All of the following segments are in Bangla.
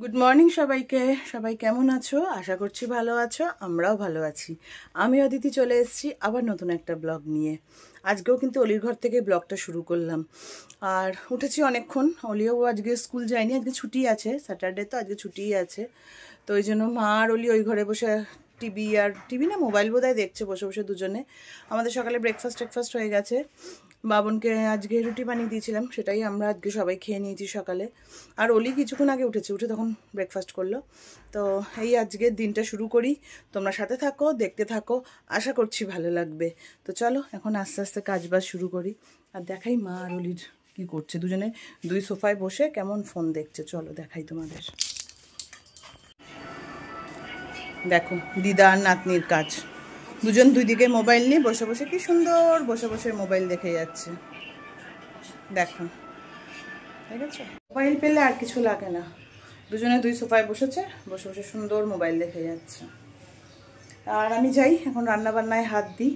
গুড মর্নিং সবাইকে। সবাই কেমন আছো? আশা করছি ভালো আছো, আমরাও ভালো আছি। আমি অদিতি চলে এসেছি আবার নতুন একটা ব্লগ নিয়ে। আজকেও কিন্তু অলির ঘর থেকে ব্লগটা শুরু করলাম। আর উঠেছি অনেকক্ষণ। অলিও আজকে স্কুল যায়নি, আজকে ছুটি আছে, স্যাটারডে তো আজকে ছুটিই আছে। তো ওই জন্য মা আর অলি ওই ঘরে বসে টিভি না মোবাইল বোধহয় দেখছে বসে বসে দুজনে। আমাদের সকালে ব্রেকফাস্ট হয়ে গেছে। বাবনকে আজকে রুটি বানিয়ে দিয়েছিলাম, সেটাই আমরা আজকে সবাই খেয়ে নিয়েছি সকালে। আর অলি কিছুক্ষণ আগে উঠে তখন ব্রেকফাস্ট করলো। তো এই আজকের দিনটা শুরু করি। তোমরা সাথে থাকো, দেখতে থাকো, আশা করছি ভালো লাগবে। তো চলো এখন আস্তে আস্তে কাজবাজ শুরু করি। আর দেখাই মা আর অলির কী করছে, দুজনে দুই সোফায় বসে কেমন ফোন দেখছে। চলো দেখাই তোমাদের। দেখো দিদা আর নাতনির কাজ, দুজন দুই দিকে মোবাইল নিয়ে বসে বসে কি সুন্দর বসে বসে মোবাইল দেখে যাচ্ছে। দেখো ঠিক আছে, মোবাইল পেলে আর কিছু লাগে না। দুজনে দুই সোফায় বসেছে, বসে বসে সুন্দর মোবাইল দেখে যাচ্ছে। আর আমি যাই এখন রান্নাবান্নায় হাত দিই।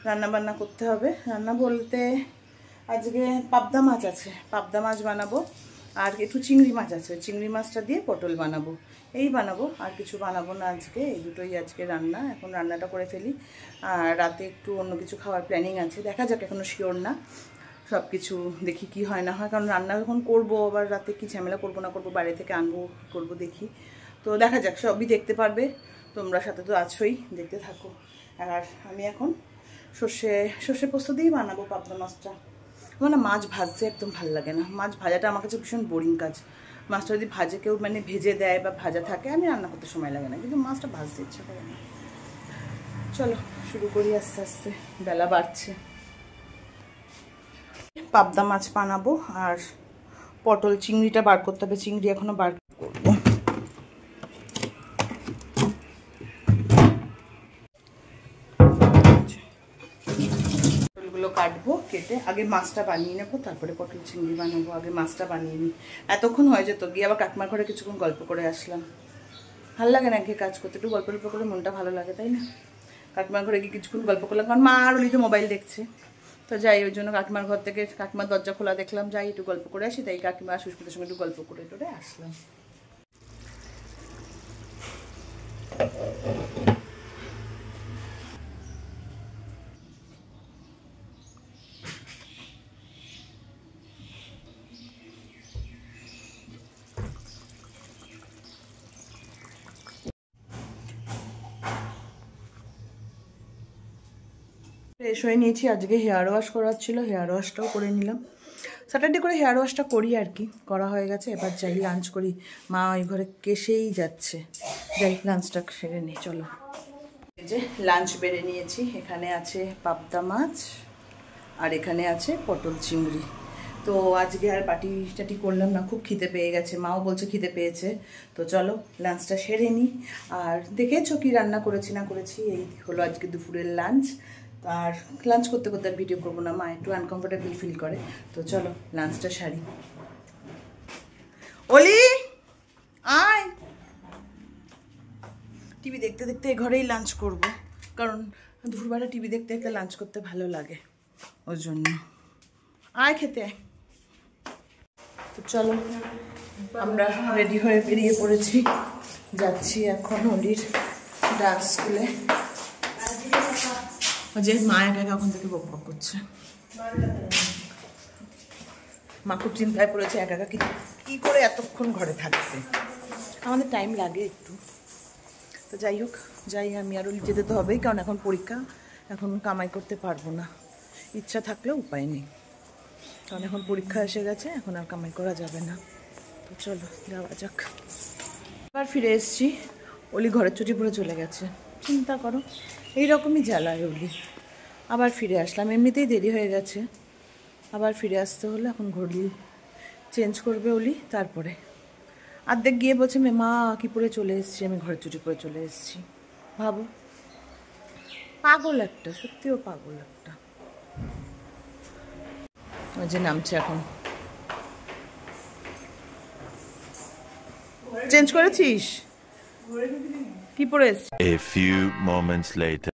রান্নাবান্না করতে হবে। রান্না বলতে আজকে পাবদা মাছ আছে, পাবদা মাছ বানাবো। আর একটু চিংড়ি মাছ আছে, চিংড়ি মাছটা দিয়ে পটল বানাবো। এই বানাবো, আর কিছু বানাবো না আজকে। এই দুটোই আজকে রান্না। এখন রান্নাটা করে ফেলি। আর রাতে একটু অন্য কিছু খাওয়ার প্ল্যানিং আছে, দেখা যাক, এখনও শিওর না। সব কিছু দেখি কি হয় না হয়, কারণ রান্না যখন করবো আবার রাতে কি ঝামেলা করবো না করবো, বাইরে থেকে আনবো কী করবো দেখি। তো দেখা যাক, সবই দেখতে পারবে তোমরা, সাথে তো আছোই, দেখতে থাকো। আর আমি এখন সর্ষে পোস্ত দিয়েই বানাবো পাবদা মাছটা। আমার না মাছ ভাজতে একদম ভালো লাগে না। মাছ ভাজাটা আমার কাছে ভীষণ বোরিং কাজ। মাছটা যদি ভাজে কেউ মানে ভেজে দেয় বা ভাজা থাকে, আমি রান্না করতে সময় লাগে না, কিন্তু মাছটা ভাজতে ইচ্ছা করে না। চলো শুরু করি আস্তে আস্তে, বেলা বাড়ছে। পাবদা মাছ বানাবো আর পটল চিংড়িটা বার করতে হবে, চিংড়ি এখনো বার করবো। পটলগুলো কাটবো, কেটে আগে মাছটা বানিয়ে নেবো, তারপরে পটল চিংড়ি বানাবো। আগে মাছটা বানিয়ে নিই। এতক্ষণ হয়ে যেত, গিয়ে আবার কাকিমার ঘরে কিছুক্ষণ গল্প করে আসলাম। ভালো লাগে না গিয়ে কাজ করতে, একটু গল্প করে মনটা ভালো লাগে, তাই না? কাকিমার ঘরে গিয়ে কিছুক্ষণ গল্প করলাম, কারণ মা আর ওলি তো মোবাইল দেখছে। তো যাই, ওই জন্য কাকিমার ঘর থেকে কাকিমার দরজা খোলা দেখলাম, যাই একটু গল্প করে আসি। তাই কাকিমা সুস্মিতার সঙ্গে একটু গল্প করে আসলাম। ফ্রেশ হয়ে নিয়েছি। আজকে হেয়ার ওয়াশ করার ছিল, হেয়ার ওয়াশটাও করে নিলাম। স্যাটারডে করে হেয়ার ওয়াশটা করি আর কি, করা হয়ে গেছে। এবার যাই লাঞ্চ করি। মা ওই ঘরে কেসেই যাচ্ছে, যাই লাঞ্চটা সেরে নিই। চলো, এই যে লাঞ্চ বেড়ে নিয়েছি। এখানে আছে পাবদা মাছ আর এখানে আছে পটল চিংড়ি। তো আজকে আর পাটি টাটি করলাম না, খুব খিদে পেয়ে গেছে, মাও বলছে খিদে পেয়েছে। তো চলো লাঞ্চটা সেরে নিই। আর দেখেছো কি রান্না করেছি না করেছি, এই হলো আজকে দুপুরের লাঞ্চ। আর লাঞ্চ করতে করতে আর ভিডিও করবো না, মা একটু আনকমফোর্টেবল ফিল করে। তো চলো লাঞ্চটা সারি। অলি আয়, টিভি দেখতে দেখতে এই ঘরেই লাঞ্চ করব, কারণ দুপুরবেলা টিভি দেখতে দেখতে লাঞ্চ করতে ভালো লাগে, ওই জন্য। আয় খেতে আয়। তো চলো আমরা রেডি হয়ে বেরিয়ে পড়েছি, যাচ্ছি এখন অলির ডান্স স্কুলে। যে মা একা এখন থেকে বক বক করছে, মা খুব চিন্তায় পড়েছে, একা একা কি করে এতক্ষণ ঘরে থাকবে। আমাদের টাইম লাগে একটু। তো যাই হোক, যাই, আমি আর অলি যেতে তো হবেই, কারণ এখন পরীক্ষা, এখন কামাই করতে পারবো না। ইচ্ছা থাকলেও উপায় নেই, কারণ এখন পরীক্ষা এসে গেছে, এখন আর কামাই করা যাবে না। তো চলো যাওয়া যাক। আবার ফিরে এসেছি, অলি ঘরের ছুটি পড়ে চলে গেছে। চিন্তা করো, এইরকমই জ্বালায় অলি। আবার ফিরে আসলাম, এমনিতেই দেরি হয়ে গেছে, আবার ফিরে আসতে হলো। এখন ঘড়ি চেঞ্জ করবে অলি, তারপরে অর্ধেক গিয়ে বলছে মা কী পরে চলে এসেছি, আমি ঘরের ছুটি পরে চলে এসেছি। ভাবো, পাগল একটা, সত্যিও পাগল একটা। ওই যে নামছে এখন। চেঞ্জ করেছিস? কি পরে এসেছিস? A few moments later.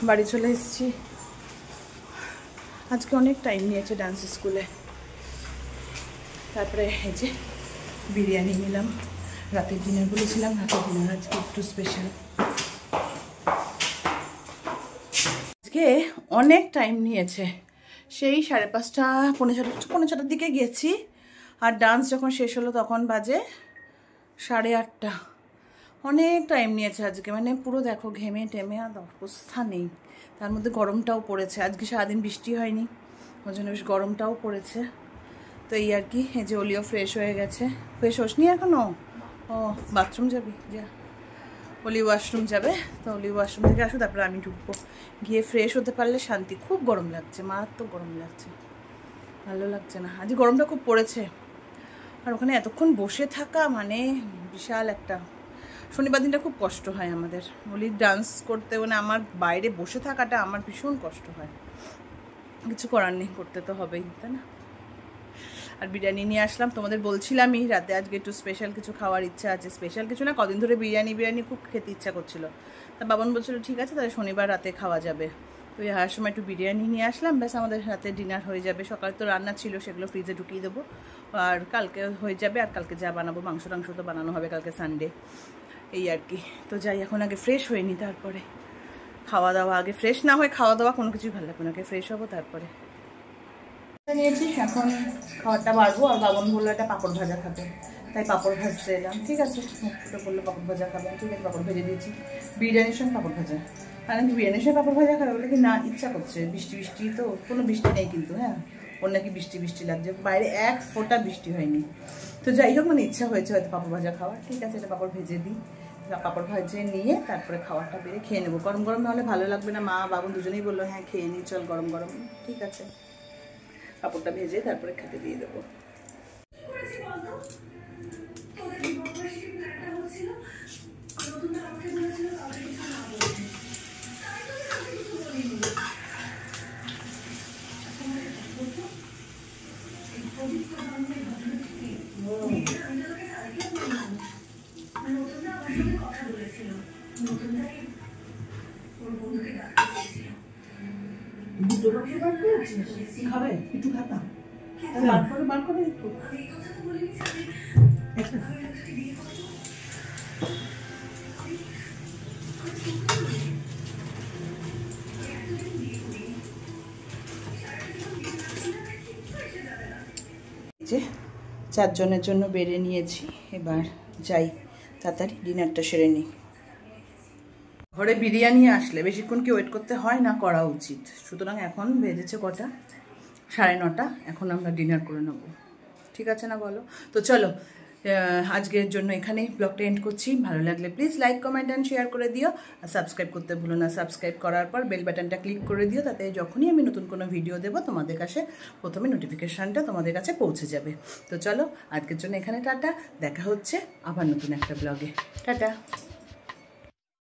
বাড়ি চলে এসেছি। আজকে অনেক টাইম নিয়েছে ডান্স স্কুলে। তারপরে এই যে বিরিয়ানি নিলাম, রাতের ডিনার বলেছিলাম, রাতের ডিনার আজকে একটু স্পেশাল। আজকে অনেক টাইম নিয়েছে, সেই 5:30 পৌনে ছটার দিকে গেছি, আর ডান্স যখন শেষ হলো তখন বাজে 8:30। অনেক টাইম নিয়েছে আজকে, মানে পুরো দেখো ঘেমে টেমে আর অবস্থা নেই। তার মধ্যে গরমটাও পড়েছে, আজকে সারাদিন বৃষ্টি হয়নি, ওই জন্য বেশ গরমটাও পড়েছে। তো এই আর কি। এই যে অলিও ফ্রেশ হয়ে গেছে। ফ্রেশ হোসনি এখনো? ও বাথরুম যাবি? যা, অলি ওয়াশরুম যাবে, তো অলি ওয়াশরুম থেকে আসো, তারপরে আমি ঢুকবো। গিয়ে ফ্রেশ হতে পারলে শান্তি। খুব গরম লাগছে, মারাত্মক গরম লাগছে, ভালো লাগছে না। আজ গরমটা খুব পড়েছে, আর ওখানে এতক্ষণ বসে থাকা মানে বিশাল একটা। শনিবার দিনটা খুব কষ্ট হয় আমাদের, বলি ডান্স করতে, মানে আমার বাইরে বসে থাকাটা আমার ভীষণ কষ্ট হয়। কিছু করার নেই, করতে তো হবেই, তাই না? আর বিরিয়ানি নিয়ে আসলাম, তোমাদের বলছিলামই রাতে আজকে একটু স্পেশাল কিছু খাওয়ার ইচ্ছা আছে। স্পেশাল কিছু না, কদিন ধরে বিরিয়ানি খুব খেতে ইচ্ছা করছিল। তা বাবন বলছিল ঠিক আছে তাহলে শনিবার রাতে খাওয়া যাবে। তো এই হার সময় একটু বিরিয়ানি নিয়ে আসলাম, ব্যাস আমাদের রাতে ডিনার হয়ে যাবে। সকালে তো রান্না ছিল, সেগুলো ফ্রিজে ঢুকিয়ে দেবো, আর কালকে হয়ে যাবে। আর কালকে যা বানাবো, মাংস টাংস তো বানানো হবে কালকে সানডে, এই আর কি। তো যাই, এখন আগে ফ্রেশ হয়ে নি, তারপরে খাওয়া দাওয়া। আগে ফ্রেশ না হয়ে খাওয়া দাওয়া কোনো কিছুই ভালো লাগবে না, আগে ফ্রেশ হবো তারপরে। নিয়েছি, এখন খাবারটা বাড়বো। আর বাবন বললো একটা পাঁপড় ভাজা খাবে, তাই পাঁপড় ভাজতে এলাম। ঠিক আছে, মুখটা বললো পাঁপড় ভাজা খাবে, ঠিক আছে পাঁপড় ভেজে দিয়েছি। বিরিয়ানির সঙ্গে পাঁপড় ভাজা, আর আমি বিরিয়ানির সঙ্গে পাঁপড় ভাজা খাবে বলে কি না ইচ্ছা করছে। বৃষ্টি তো কোনো বৃষ্টি নেই কিন্তু, হ্যাঁ ওর নাকি বৃষ্টি লাগছে, বাইরে এক ফোঁটা বৃষ্টি হয়নি। তো যাই হোক, মানে ইচ্ছা হয়েছে হয়তো পাঁপড় ভাজা খাওয়ার। ঠিক আছে, এটা পাঁপড় ভেজে দিই, পাঁপড় ভাজে নিয়ে তারপরে খাওয়ারটা বেড়ে খেয়ে নেবো। গরম গরম নাহলে ভালো লাগবে না। মা বাবন দুজনেই বললো হ্যাঁ খেয়ে নিই চল গরম গরম। ঠিক আছে, পাঁপড়টা ভেজে তারপরে খেতে দিয়ে দেবো। খাবে একটু খাতা বার করে একটু। যে 4 জনের জন্য বেড়ে নিয়েছি, এবার যাই তাড়াতাড়ি ডিনারটা সেরে নিই। ঘরে বিরিয়ানি আসলে বেশিক্ষণ কি ওয়েট করতে হয় না, করা উচিত। সুতরাং এখন বেজেছে কটা, 9:30। এখন আমরা ডিনার করে নেব, ঠিক আছে না বলো? তো চলো আজকের জন্য এখানেই ব্লগটা এন্ড করছি। ভালো লাগলে please like comment and share করে দিও, আর সাবস্ক্রাইব করতে ভুলো না। সাবস্ক্রাইব করার পর বেল বাটনটা ক্লিক করে দিও, তাতে যখনই আমি নতুন কোনো ভিডিও দেবো তোমাদের কাছে প্রথমে নোটিফিকেশানটা তোমাদের কাছে পৌঁছে যাবে। তো চলো আজকের জন্য এখানে টাটা, দেখা হচ্ছে আবার নতুন একটা ব্লগে। টাটা।